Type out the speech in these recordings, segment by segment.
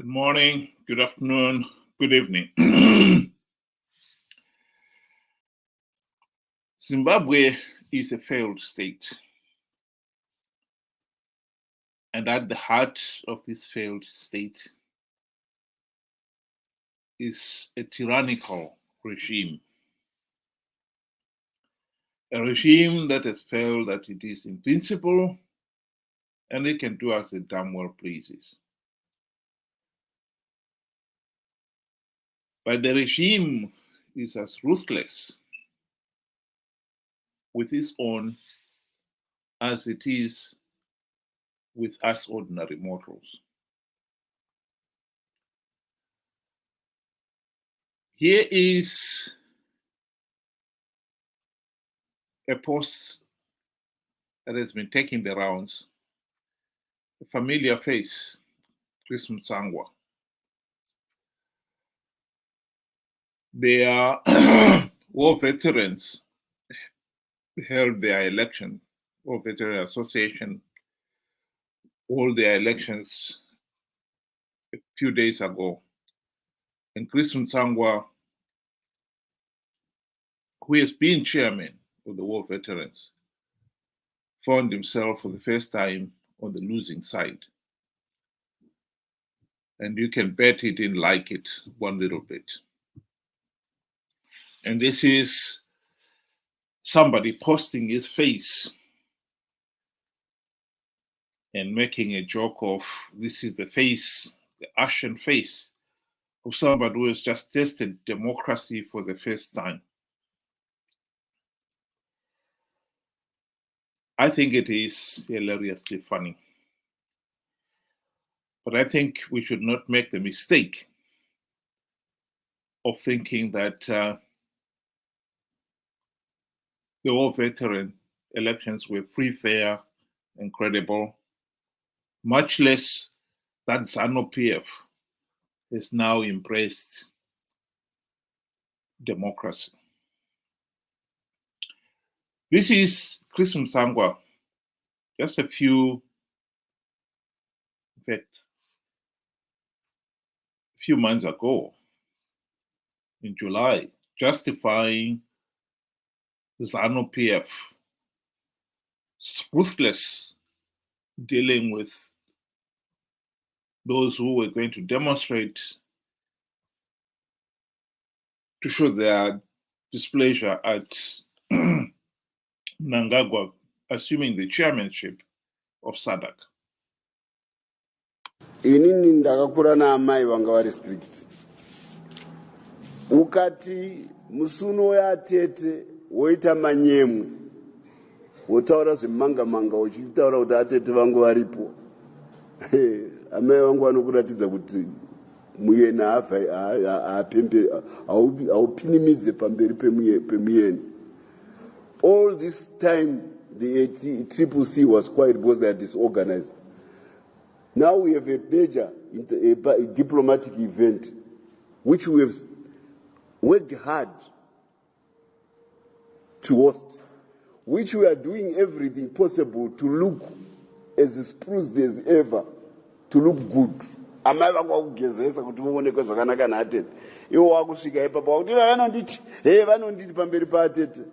Good morning, good afternoon, good evening. Zimbabwe is a failed state. And at the heart of this failed state is a tyrannical regime. A regime that has felt that it is invincible and it can do as it damn well pleases. But the regime is as ruthless with its own as it is with us ordinary mortals. Here is a post that has been taking the rounds, a familiar face, Chris Mutsvangwa. They are war veterans held their election, War Veteran Association held their elections a few days ago. And Chris Mutsvangwa, who has been chairman of the war veterans, found himself for the first time on the losing side. And you can bet he didn't like it one little bit. And this is somebody posting his face and making a joke of, this is the face, the ashen face of somebody who has just tasted democracy for the first time. I think it is hilariously funny. But I think we should not make the mistake of thinking that the war veteran elections were free, fair, and credible, much less that Zanu PF has now embraced democracy. This is Chris Mutsvangwa, just a few months ago, in July, justifying Zanu PF ruthless dealing with those who were going to demonstrate to show their displeasure at Mnangagwa assuming the chairmanship of SADC. Inini ndakakura naamai vanga vari strict. Ukati musuno yatete woita manyemwe wotaura zvemanga-manga uchitaura kuti atete vangu varipo. Amai vangu vanokuratidza kuti muyena haupinimidze pamberi pemuyeni. All this time the CCC was quiet because they are disorganized. Now we have a major a diplomatic event which we have worked hard to host, which we are doing everything possible to look as spruced as ever, to look good. Amai vakugezesa kuti muonekwe zvakanaka naatete. Iwo wakusvika ipapo wakuti vanonditi, vanonditi pamberi paatete.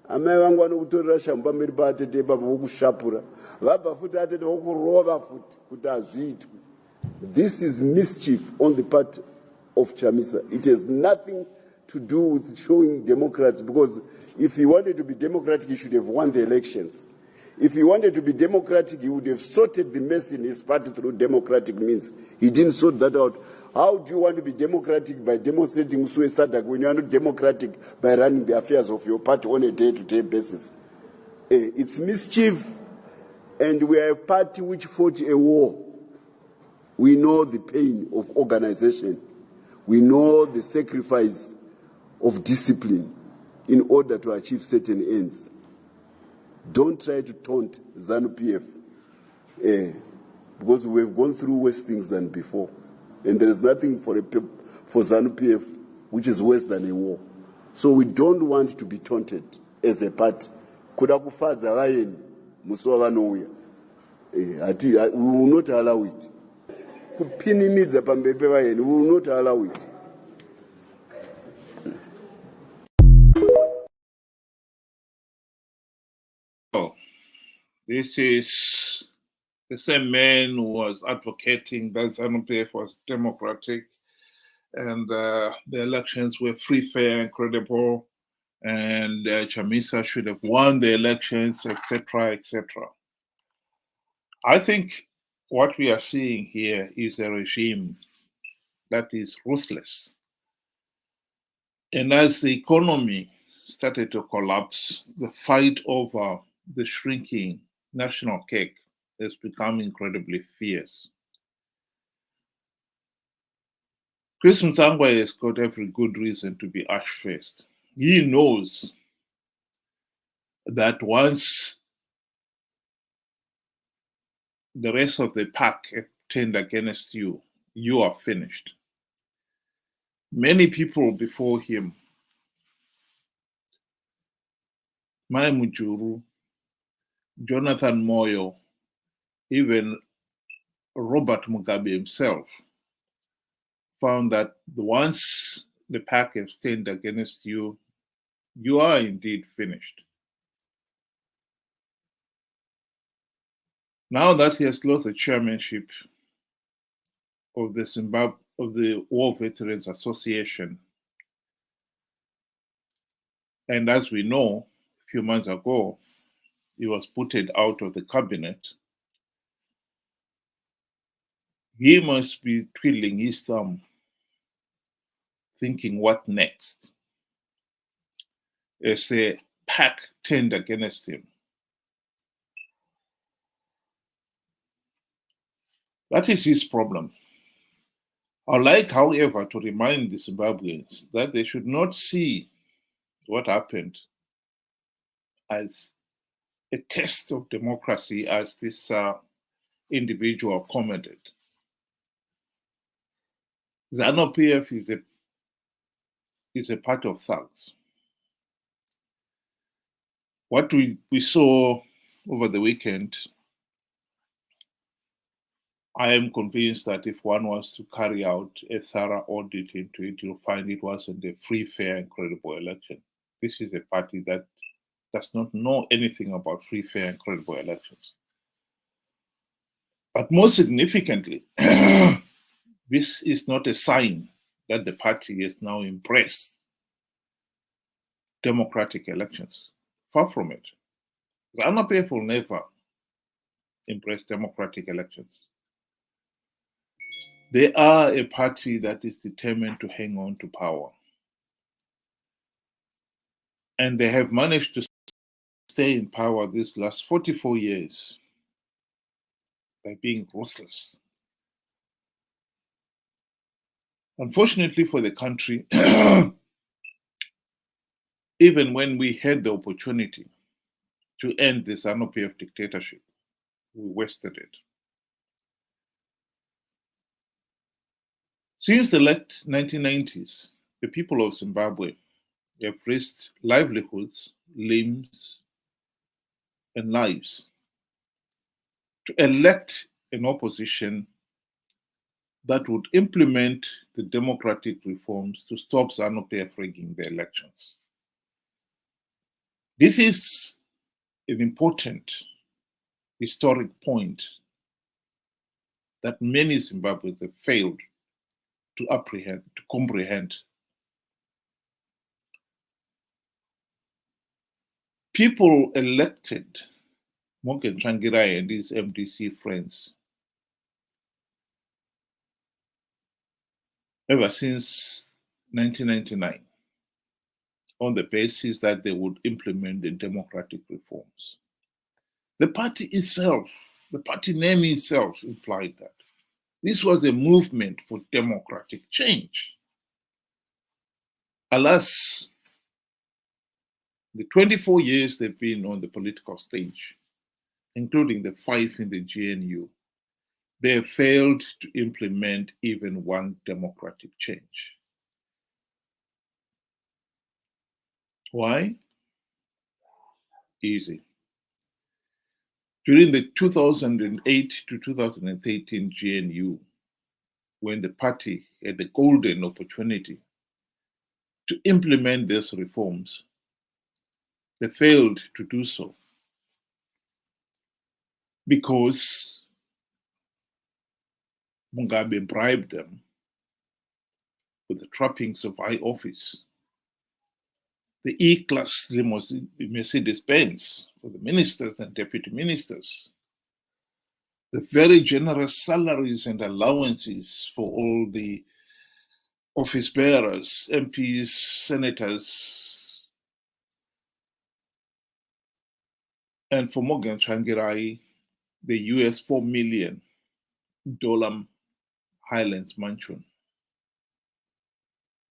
Amai vangu vanokutorera shambu pamberi paatete ipapo vokushapura. Vabva futi atete vokurova futi kuti hazviitwi. This is mischief on the part of Chamisa. It has nothing to do with showing democrats, because if he wanted to be democratic, he should have won the elections. If he wanted to be democratic, he would have sorted the mess in his party through democratic means. He didn't sort that out. How do you want to be democratic by demonstrating SADC when you are not democratic by running the affairs of your party on a day-to-day basis? It's mischief, and we are a party which fought a war. We know the pain of organization. We know the sacrifice of discipline in order to achieve certain ends. Don't try to taunt Zanu PF, because we've gone through worse things than before. And there is nothing for Zanu PF which is worse than a war. So we don't want to be taunted as a party. Kuda kufadza vaeni musi wavanouya. We will not allow it. kupinimidza pamberi pevaeni. We will not allow it. Oh, this is the same man who was advocating that Zanu PF was democratic and the elections were free, fair, and credible, and Chamisa should have won the elections, etc., etc. I think what we are seeing here is a regime that is ruthless. And as the economy started to collapse, the fight over the shrinking national cake has become incredibly fierce. Chris Mutsvangwa has got every good reason to be ash-faced. He knows that once the rest of the pack have turned against you, you are finished. Many people before him, Mai Mujuru, Jonathan Moyo, even Robert Mugabe himself, found that once the pack has turned against you, you are indeed finished. Now that he has lost the chairmanship of the War Veterans Association, and as we know, a few months ago, he was putted out of the cabinet, he must be twiddling his thumb, thinking what next, as the pack turned against him. That is his problem. I'd like, however, to remind the Zimbabweans that they should not see what happened as a test of democracy, as this individual commented. Zanu PF is a part of thugs. What we saw over the weekend, I am convinced that if one wants to carry out a thorough audit into it, you'll find it wasn't a free, fair, and credible election. This is a party that does not know anything about free, fair, and credible elections. But more significantly, this is not a sign that the party has now embraced democratic elections. Far from it. Zanu PF will never embrace democratic elections. They are a party that is determined to hang on to power. And they have managed to stay in power these last 44 years by being ruthless. Unfortunately for the country, even when we had the opportunity to end the Zanu PF dictatorship, we wasted it. Since the late 1990s, the people of Zimbabwe have risked livelihoods, limbs, and lives to elect an opposition that would implement the democratic reforms to stop Zanu PF rigging the elections. This is an important historic point that many Zimbabweans have failed to comprehend. People elected Morgan Tsvangirai and his MDC friends ever since 1999 on the basis that they would implement the democratic reforms. The party itself, the party name itself implied that. This was a movement for democratic change. Alas, the 24 years they've been on the political stage, including the 5 in the GNU, they have failed to implement even one democratic change. Why? Easy. During the 2008 to 2013 GNU, when the party had the golden opportunity to implement these reforms, they failed to do so because Mugabe bribed them with the trappings of high office, the E-class Mercedes-Benz for the ministers and deputy ministers, the very generous salaries and allowances for all the office bearers, MPs, senators, and for Morgan Tsvangirai, the US $4 million Highlands mansion.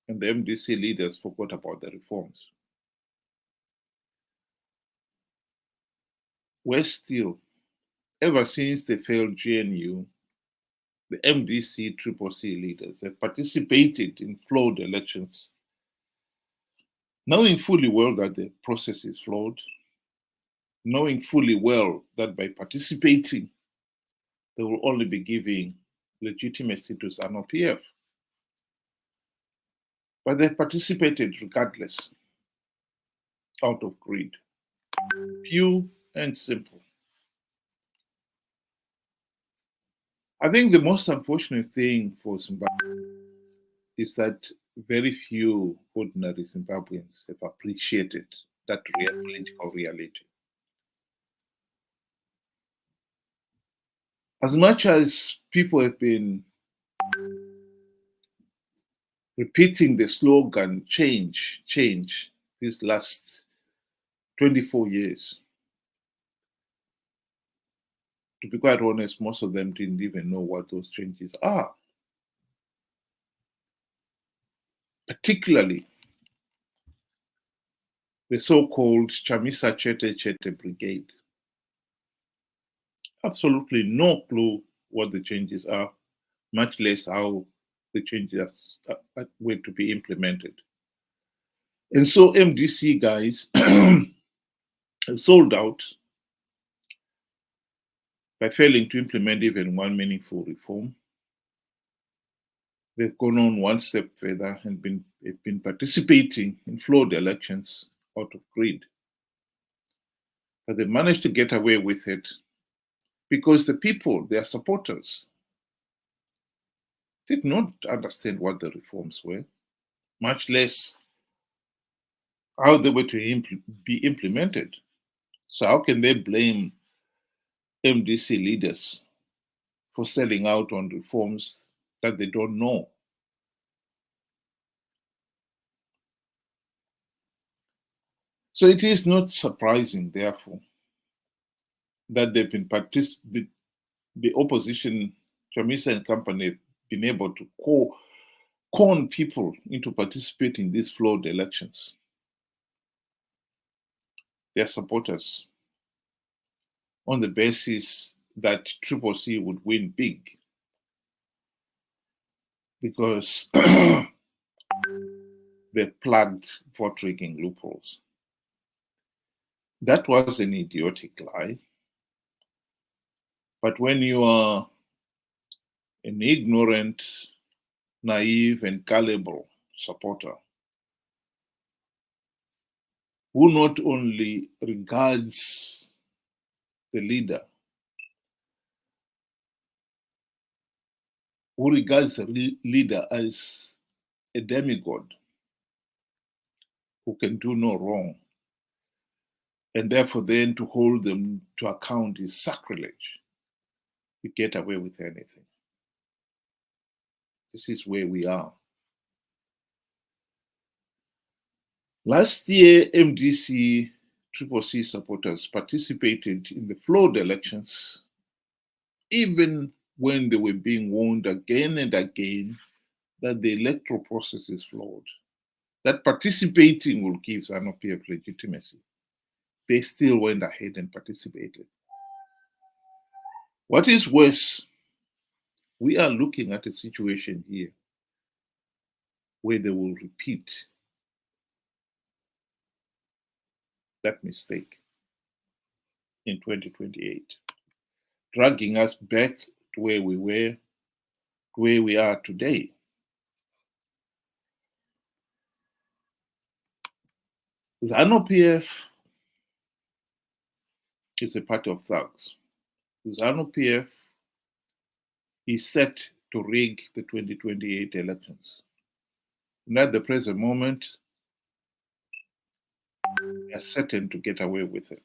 And the MDC leaders forgot about the reforms. Worse still, ever since the failed GNU, the MDC CCC leaders have participated in flawed elections, knowing fully well that the process is flawed, knowing fully well that by participating, they will only be giving legitimacy to Zanu PF. But they participated regardless, out of greed. Pure and simple. I think the most unfortunate thing for Zimbabwe is that very few ordinary Zimbabweans have appreciated that real political reality. As much as people have been repeating the slogan, change, change, these last 24 years, to be quite honest, most of them didn't even know what those changes are. Particularly the so-called Chamisa Chete Chete Brigade. Absolutely no clue what the changes are, much less how the changes were to be implemented. And so MDC guys have sold out by failing to implement even one meaningful reform. They've gone on one step further and been participating in flawed elections out of greed. But they managed to get away with it because the people, their supporters, did not understand what the reforms were, much less how they were to be implemented. So how can they blame MDC leaders for selling out on reforms that they don't know? So it is not surprising, therefore, that they've been the opposition, Chamisa and company, have been able to con people into participating in these flawed elections. Their supporters, on the basis that CCC would win big, because they plugged vote rigging loopholes. That was an idiotic lie. But when you are an ignorant, naive, and gullible supporter who not only regards the leader, who regards the leader as a demigod who can do no wrong, and therefore then to hold them to account is sacrilege. You get away with anything. This is where we are. Last year, MDC CCC supporters participated in the flawed elections, even when they were being warned again and again that the electoral process is flawed, that participating will give Zanu PF legitimacy. They still went ahead and participated. What is worse, we are looking at a situation here where they will repeat that mistake in 2028, dragging us back to where we were, where we are today. Zanu PF is a party of thugs. Zanu PF is set to rig the 2028 elections. And at the present moment, they are certain to get away with it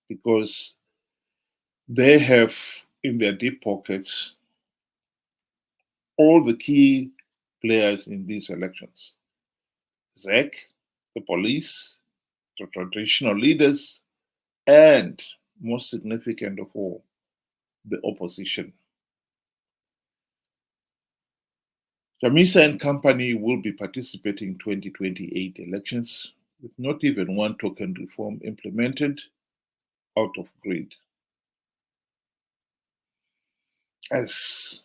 because they have in their deep pockets all the key players in these elections. ZEC, the police, the traditional leaders, and most significant of all, the opposition. Chamisa and company will be participating in 2028 elections with not even one token reform implemented out of greed. As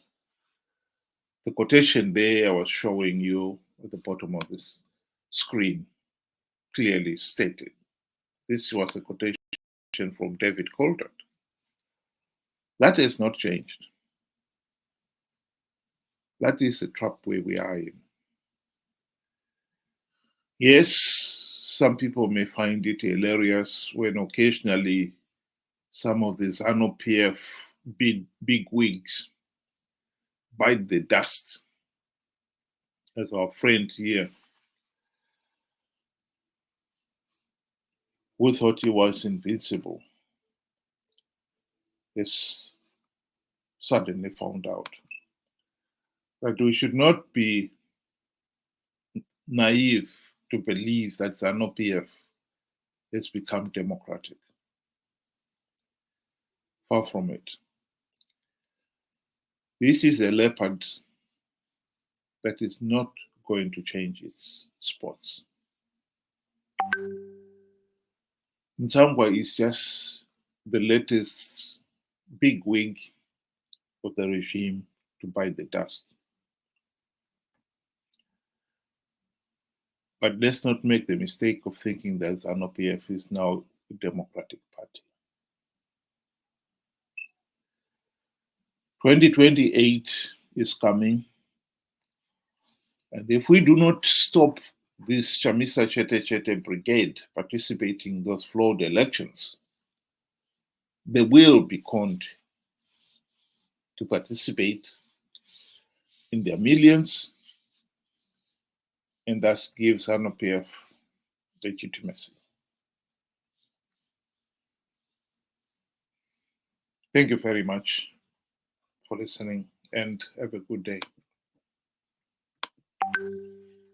the quotation there I was showing you at the bottom of this screen clearly stated. This was a quotation from David Coulthard. That has not changed. That is the trap where we are in. Yes, some people may find it hilarious when occasionally some of the Zanu PF big wigs bite the dust, as our friend here, who thought he was invincible, is suddenly found out. But we should not be naive to believe that Zanu PF has become democratic. Far from it. This is a leopard that is not going to change its spots. Mutsvangwa is just the latest big wig of the regime to bite the dust. But let's not make the mistake of thinking that Zanu PF is now a democratic party. 2028 is coming. And if we do not stop this Chamisa Chete brigade participating in those flawed elections, they will be conned to participate in their millions and thus give Zanu PF legitimacy. Thank you very much for listening and have a good day.